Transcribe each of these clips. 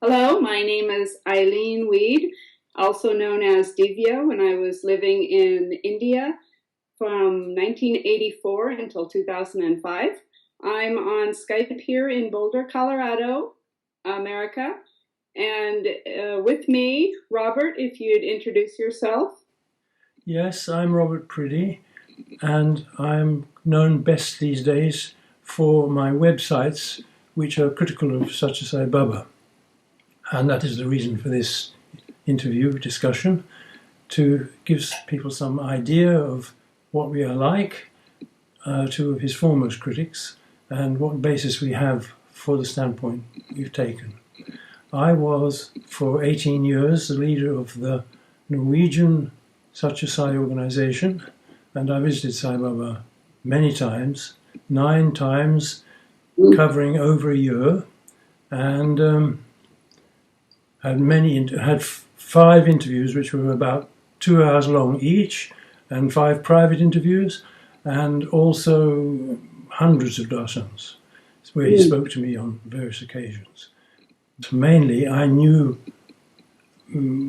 Hello, my name is Eileen Weed, also known as Divya, when I was living in India from 1984 until 2005. I'm on Skype here in Boulder, Colorado, America. And with me, Robert, if you'd introduce yourself. Yes, I'm Robert Priddy, and I'm known best these days for my websites, which are critical of Sathya Sai Baba. And that is the reason for this interview discussion, to give people some idea of what we are like, two of his foremost critics, and what basis we have for the standpoint we've taken. I was, for 18 years, the leader of the Norwegian Sathya Sai organization, and I visited Sai Baba many times, 9 times, covering over a year, and had 5 interviews, which were about 2 hours long each, and 5 private interviews, and also hundreds of darsans, where he spoke to me on various occasions. Mainly, I knew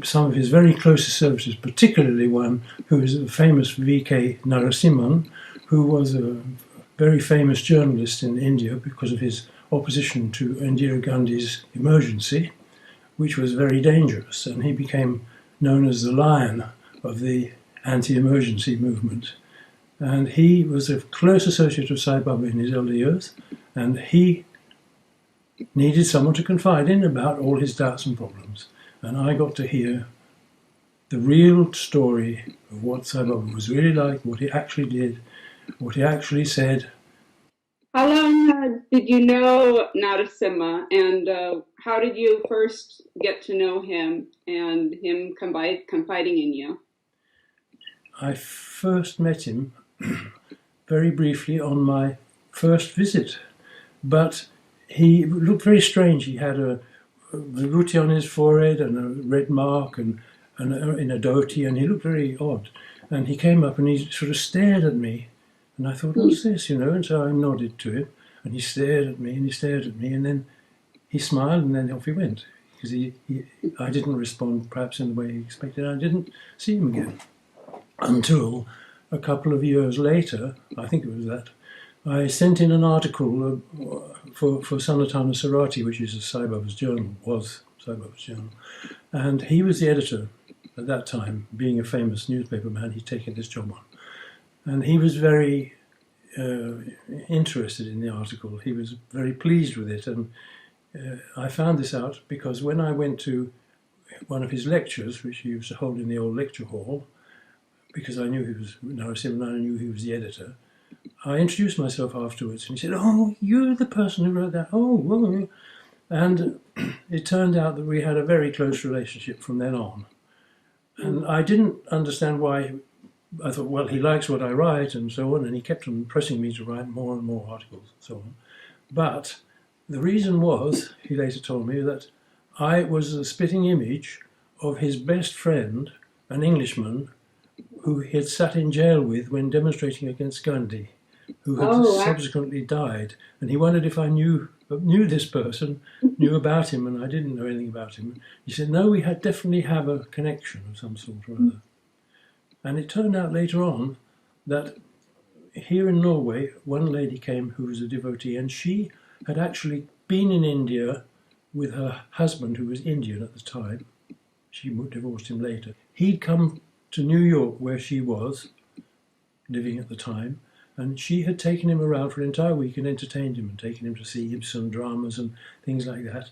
some of his very closest services, particularly one who is the famous V.K. Narasimhan, who was a very famous journalist in India because of his opposition to Indira Gandhi's emergency, which was very dangerous, and he became known as the lion of the anti-emergency movement. And he was a close associate of Sai Baba in his elder years, and he needed someone to confide in about all his doubts and problems. And I got to hear the real story of what Sai Baba was really like, what he actually did, what he actually said. How long did you know Narasimha, and how did you first get to know him and him confiding in you? I first met him very briefly on my first visit, but he looked very strange. He had a vibhuti on his forehead and a red mark and in a dhoti, and he looked very odd. And he came up and he sort of stared at me, and I thought, what's this, And so I nodded to him, and he stared at me, and he stared at me, and then he smiled, and then off he went, because I didn't respond perhaps in the way he expected. I didn't see him again until a couple of years later. I think it was that I sent in an article for Sanatana Sarati, which is Sai Baba's journal, was Sai Baba's journal, and he was the editor at that time. Being a famous newspaper man, he'd taken this job on, and he was very interested in the article. He was very pleased with it, and I found this out because when I went to one of his lectures, which he used to hold in the old lecture hall, because I knew he was Narasimhan, I knew he was the editor, I introduced myself afterwards, and he said, "Oh, you're the person who wrote that. Oh, well." And it turned out that we had a very close relationship from then on. And I didn't understand why. I thought, well, he likes what I write and so on, and he kept on pressing me to write more and more articles and so on. But the reason was, he later told me, that I was the spitting image of his best friend, an Englishman, who he had sat in jail with when demonstrating against Gandhi, who had subsequently died. And he wondered if I knew this person, knew about him, and I didn't know anything about him. He said, no, we had definitely have a connection of some sort or other. And it turned out later on that here in Norway, one lady came who was a devotee, and she had actually been in India with her husband, who was Indian at the time. She divorced him later. He'd come to New York, where she was living at the time, and she had taken him around for an entire week and entertained him and taken him to see Ibsen dramas and things like that.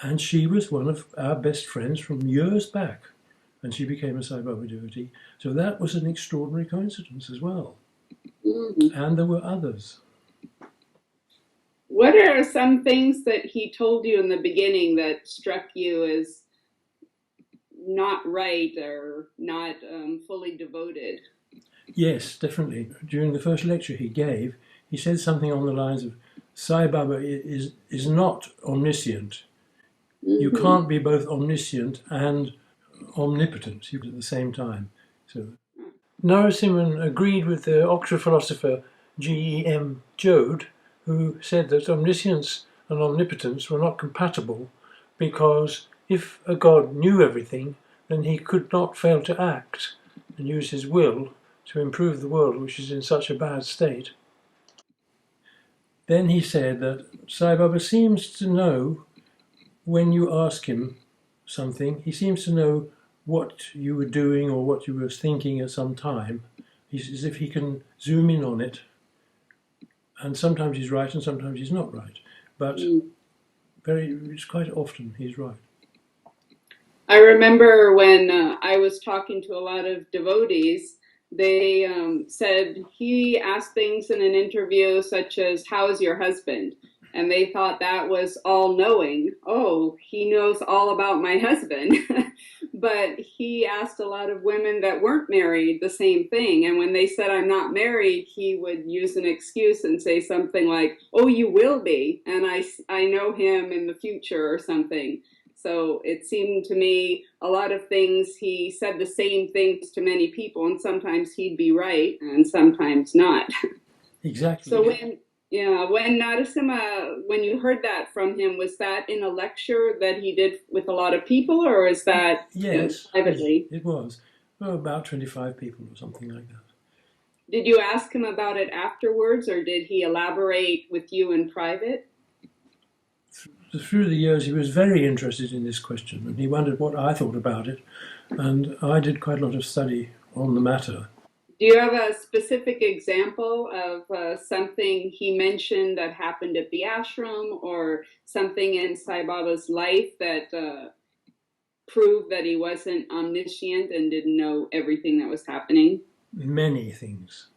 And she was one of our best friends from years back, and she became a Sai Baba devotee. So that was an extraordinary coincidence as well. And there were others. What are some things that he told you in the beginning that struck you as not right or not fully devoted? Yes, definitely. During the first lecture he gave, he said something on the lines of, Sai Baba is not omniscient. You can't be both omniscient and omnipotent at the same time. So Narasimhan agreed with the Oxford philosopher G.E.M. Joad, who said that omniscience and omnipotence were not compatible, because if a God knew everything, then he could not fail to act and use his will to improve the world, which is in such a bad state. Then he said that Sai Baba seems to know when you ask him something, he seems to know what you were doing or what you were thinking at some time. He's as if he can zoom in on it, and sometimes he's right and sometimes he's not right. But it's quite often he's right. I remember when I was talking to a lot of devotees, they said he asked things in an interview such as, "How is your husband?" And they thought that was all knowing. Oh, he knows all about my husband. But he asked a lot of women that weren't married the same thing. And when they said, "I'm not married," he would use an excuse and say something like, "Oh, you will be. And I know him in the future," or something. So it seemed to me a lot of things, he said the same things to many people, and sometimes he'd be right and sometimes not. Exactly. So when Narasimha, when you heard that from him, was that in a lecture that he did with a lot of people, or is that yes, privately? it was. Well, about 25 people or something like that. Did you ask him about it afterwards, or did he elaborate with you in private? Through the years, he was very interested in this question, and he wondered what I thought about it, and I did quite a lot of study on the matter. Do you have a specific example of something he mentioned that happened at the ashram, or something in Sai Baba's life that proved that he wasn't omniscient and didn't know everything that was happening? Many things.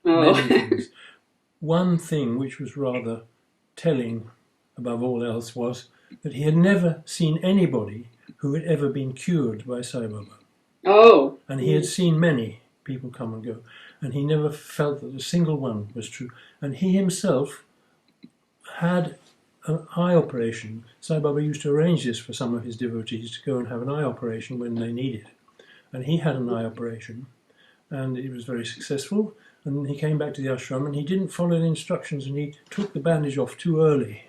Oh. Many things. One thing which was rather telling above all else was that he had never seen anybody who had ever been cured by Sai Baba. Oh. And he had seen many people come and go, and he never felt that a single one was true. And he himself had an eye operation. Sai Baba used to arrange this for some of his devotees to go and have an eye operation when they needed. And he had an eye operation, and it was very successful. And he came back to the ashram, and he didn't follow the instructions, and he took the bandage off too early.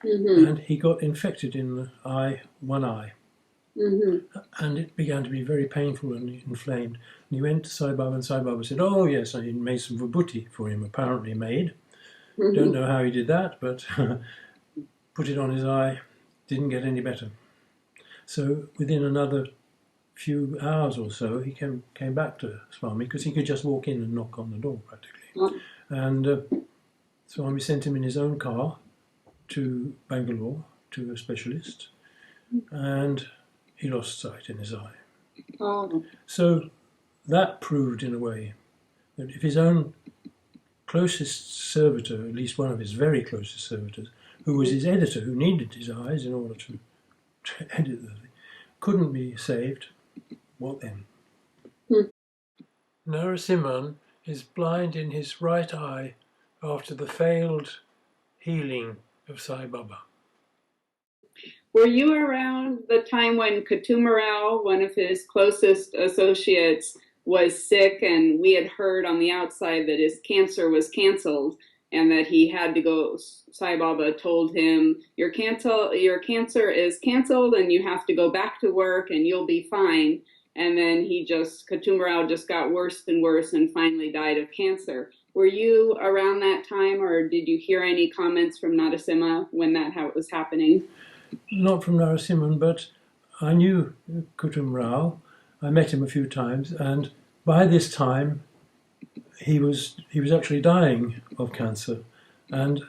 And he got infected in the eye, one eye. And it began to be very painful and inflamed. And he went to Sai Baba, and Sai Baba said, "Oh yes," and he made some vibhuti for him, apparently made. Don't know how he did that, but put it on his eye, didn't get any better. So within another few hours or so, he came back to Swami, because he could just walk in and knock on the door practically. And Swami sent him in his own car to Bangalore, to a specialist, and he lost sight in his eye. Oh. So that proved in a way that if his own closest servitor, at least one of his very closest servitors, who was his editor, who needed his eyes in order to edit the thing, couldn't be saved, what then? Narasimhan is blind in his right eye after the failed healing of Sai Baba. Were you around the time when Kutumarao, one of his closest associates, was sick, and we had heard on the outside that his cancer was canceled and that he had to go? Sai Baba told him, your cancer is canceled and you have to go back to work and you'll be fine. And then Kutumarao just got worse and worse and finally died of cancer. Were you around that time, or did you hear any comments from Narasimha when that was happening? Not from Narasimhan, but I knew Kutum Rao. I met him a few times, and by this time he was actually dying of cancer. And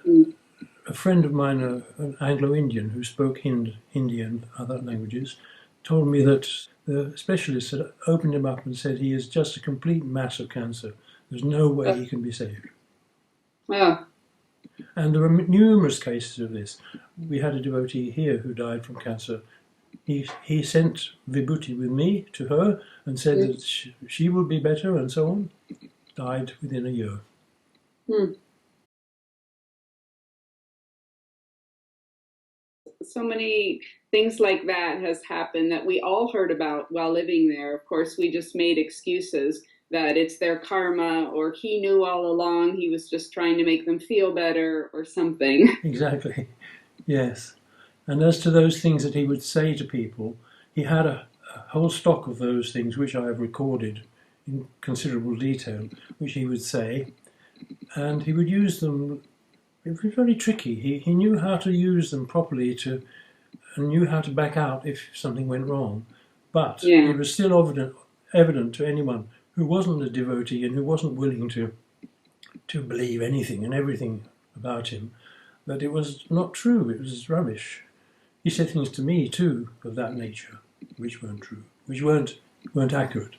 a friend of mine, an Anglo-Indian who spoke Hindi and other languages, told me that the specialist had opened him up and said he is just a complete mass of cancer. There's no way he can be saved. Yeah. And there are numerous cases of this. We had a devotee here who died from cancer. He sent vibhuti with me to her and said that she would be better and so on. Died within a year. So many things like that has happened that we all heard about while living there. Of course, we just made excuses that it's their karma, or he knew all along, he was just trying to make them feel better or something. Exactly, yes. And as to those things that he would say to people, he had a whole stock of those things which I have recorded in considerable detail, which he would say, and he would use them. It was very tricky. He knew how to use them properly and knew how to back out if something went wrong. But Yeah. it was still evident to anyone who wasn't a devotee and who wasn't willing to believe anything and everything about him that it was not true. It was rubbish. He said things to me too of that nature, which weren't true, which weren't accurate.